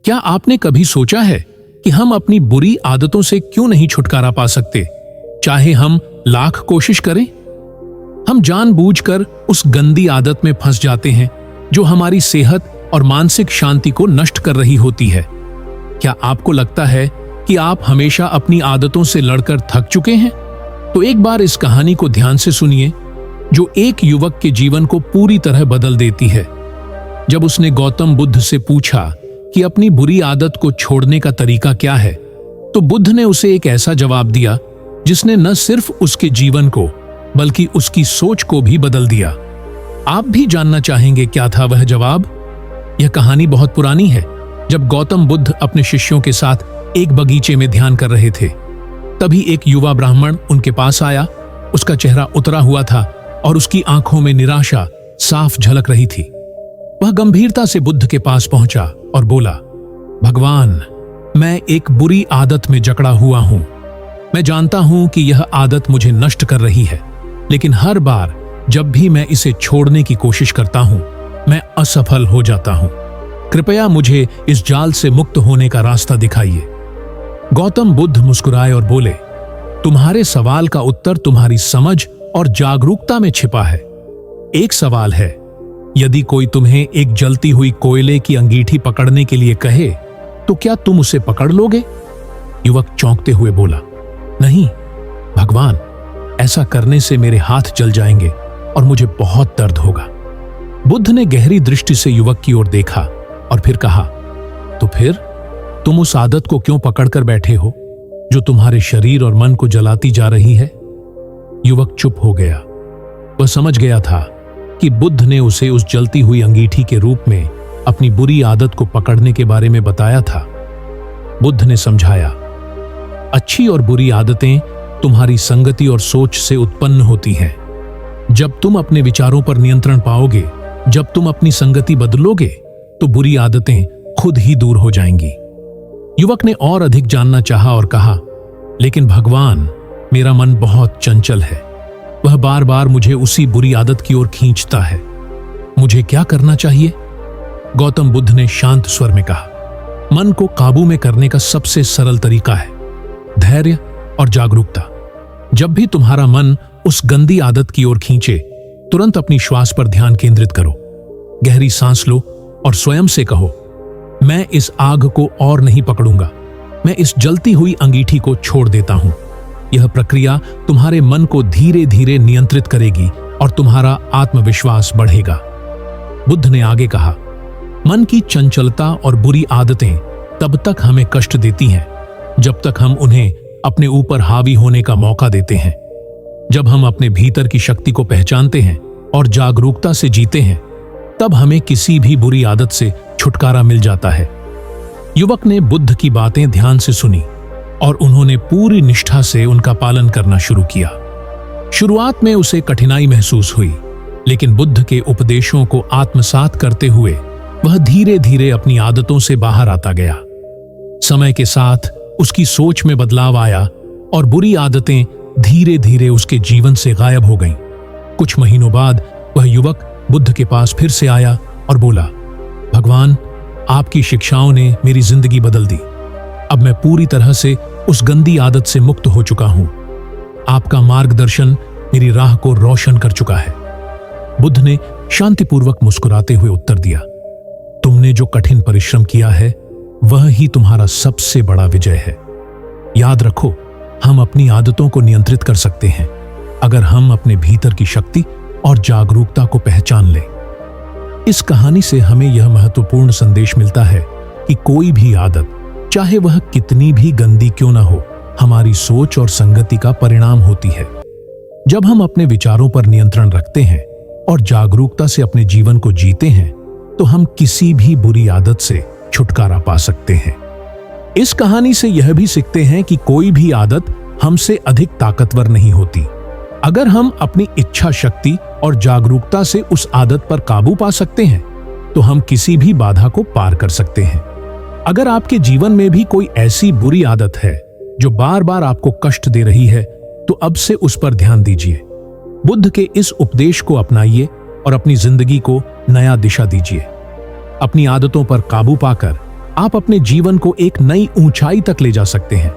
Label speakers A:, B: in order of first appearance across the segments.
A: क्या आपने कभी सोचा है कि हम अपनी बुरी आदतों से क्यों नहीं छुटकारा पा सकते, चाहे हम लाख कोशिश करें? हम जानबूझकर उस गंदी आदत में फंस जाते हैं जो हमारी सेहत और मानसिक शांति को नष्ट कर रही होती है। क्या आपको लगता है कि आप हमेशा अपनी आदतों से लड़कर थक चुके हैं? तो एक बार इस कहानी को ध्यान से सुनिए, जो एक युवक के जीवन को पूरी तरह बदल देती है। जब उसने गौतम बुद्ध से पूछा कि अपनी बुरी आदत को छोड़ने का तरीका क्या है, तो बुद्ध ने उसे एक ऐसा जवाब दिया जिसने न सिर्फ उसके जीवन को बल्कि उसकी सोच को भी बदल दिया। आप भी जानना चाहेंगे क्या था वह जवाब? यह कहानी बहुत पुरानी है। जब गौतम बुद्ध अपने शिष्यों के साथ एक बगीचे में ध्यान कर रहे थे, तभी एक युवा ब्राह्मण उनके पास आया। उसका चेहरा उतरा हुआ था और उसकी आंखों में निराशा साफ झलक रही थी। वह गंभीरता से बुद्ध के पास पहुंचा और बोला, भगवान, मैं एक बुरी आदत में जकड़ा हुआ हूं। मैं जानता हूं कि यह आदत मुझे नष्ट कर रही है, लेकिन हर बार जब भी मैं इसे छोड़ने की कोशिश करता हूं, मैं असफल हो जाता हूं। कृपया मुझे इस जाल से मुक्त होने का रास्ता दिखाइए। गौतम बुद्ध मुस्कुराए और बोले, तुम्हारे सवाल का उत्तर तुम्हारी समझ और जागरूकता में छिपा है। एक सवाल है, यदि कोई तुम्हें एक जलती हुई कोयले की अंगीठी पकड़ने के लिए कहे, तो क्या तुम उसे पकड़ लोगे? युवक चौंकते हुए बोला, नहीं भगवान, ऐसा करने से मेरे हाथ जल जाएंगे और मुझे बहुत दर्द होगा। बुद्ध ने गहरी दृष्टि से युवक की ओर देखा और फिर कहा, तो फिर तुम उस आदत को क्यों पकड़कर बैठे हो जो तुम्हारे शरीर और मन को जलाती जा रही है? युवक चुप हो गया। वह समझ गया था कि बुद्ध ने उसे उस जलती हुई अंगीठी के रूप में अपनी बुरी आदत को पकड़ने के बारे में बताया था। बुद्ध ने समझाया, अच्छी और बुरी आदतें तुम्हारी संगति और सोच से उत्पन्न होती हैं। जब तुम अपने विचारों पर नियंत्रण पाओगे, जब तुम अपनी संगति बदलोगे, तो बुरी आदतें खुद ही दूर हो जाएंगी। युवक ने और अधिक जानना चाहा और कहा, लेकिन भगवान, मेरा मन बहुत चंचल है। वह बार बार मुझे उसी बुरी आदत की ओर खींचता है। मुझे क्या करना चाहिए? गौतम बुद्ध ने शांत स्वर में कहा, मन को काबू में करने का सबसे सरल तरीका है धैर्य और जागरूकता। जब भी तुम्हारा मन उस गंदी आदत की ओर खींचे, तुरंत अपनी श्वास पर ध्यान केंद्रित करो। गहरी सांस लो और स्वयं से कहो, मैं इस आग को और नहीं पकड़ूंगा। मैं इस जलती हुई अंगीठी को छोड़ देता हूं। यह प्रक्रिया तुम्हारे मन को धीरे धीरे नियंत्रित करेगी और तुम्हारा आत्मविश्वास बढ़ेगा। बुद्ध ने आगे कहा, मन की चंचलता और बुरी आदतें तब तक हमें कष्ट देती हैं जब तक हम उन्हें अपने ऊपर हावी होने का मौका देते हैं। जब हम अपने भीतर की शक्ति को पहचानते हैं और जागरूकता से जीते हैं, तब हमें किसी भी बुरी आदत से छुटकारा मिल जाता है। युवक ने बुद्ध की बातें ध्यान से सुनी और उन्होंने पूरी निष्ठा से उनका पालन करना शुरू किया। शुरुआत में उसे कठिनाई महसूस हुई, लेकिन बुद्ध के उपदेशों को आत्मसात करते हुए वह धीरे धीरे अपनी आदतों से बाहर आता गया। समय के साथ उसकी सोच में बदलाव आया और बुरी आदतें धीरे धीरे उसके जीवन से गायब हो गईं। कुछ महीनों बाद वह युवक बुद्ध के पास फिर से आया और बोला, भगवान, आपकी शिक्षाओं ने मेरी जिंदगी बदल दी। अब मैं पूरी तरह से उस गंदी आदत से मुक्त हो चुका हूं। आपका मार्गदर्शन मेरी राह को रोशन कर चुका है। बुद्ध ने शांतिपूर्वक मुस्कुराते हुए उत्तर दिया, तुमने जो कठिन परिश्रम किया है वह ही तुम्हारा सबसे बड़ा विजय है। याद रखो, हम अपनी आदतों को नियंत्रित कर सकते हैं अगर हम अपने भीतर की शक्ति और जागरूकता को पहचान लें। इस कहानी से हमें यह महत्वपूर्ण संदेश मिलता है कि कोई भी आदत, चाहे वह कितनी भी गंदी क्यों ना हो, हमारी सोच और संगति का परिणाम होती है। जब हम अपने विचारों पर नियंत्रण रखते हैं और जागरूकता से अपने जीवन को जीते हैं, तो हम किसी भी बुरी आदत से छुटकारा पा सकते हैं। इस कहानी से यह भी सीखते हैं कि कोई भी आदत हमसे अधिक ताकतवर नहीं होती। अगर हम अपनी इच्छा शक्ति और जागरूकता से उस आदत पर काबू पा सकते हैं, तो हम किसी भी बाधा को पार कर सकते हैं। अगर आपके जीवन में भी कोई ऐसी बुरी आदत है जो बार बार आपको कष्ट दे रही है, तो अब से उस पर ध्यान दीजिए। बुद्ध के इस उपदेश को अपनाइए और अपनी जिंदगी को नया दिशा दीजिए। अपनी आदतों पर काबू पाकर आप अपने जीवन को एक नई ऊंचाई तक ले जा सकते हैं।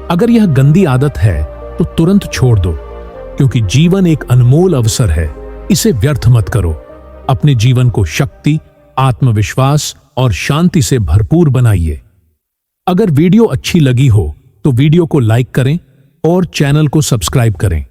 A: अगर यह गंदी आदत है तो तुरंत छोड़ दो, क्योंकि जीवन एक अनमोल अवसर है। इसे व्यर्थ मत करो। अपने जीवन को शक्ति, आत्मविश्वास और शांति से भरपूर बनाइए। अगर वीडियो अच्छी लगी हो तो वीडियो को लाइक करें और चैनल को सब्सक्राइब करें।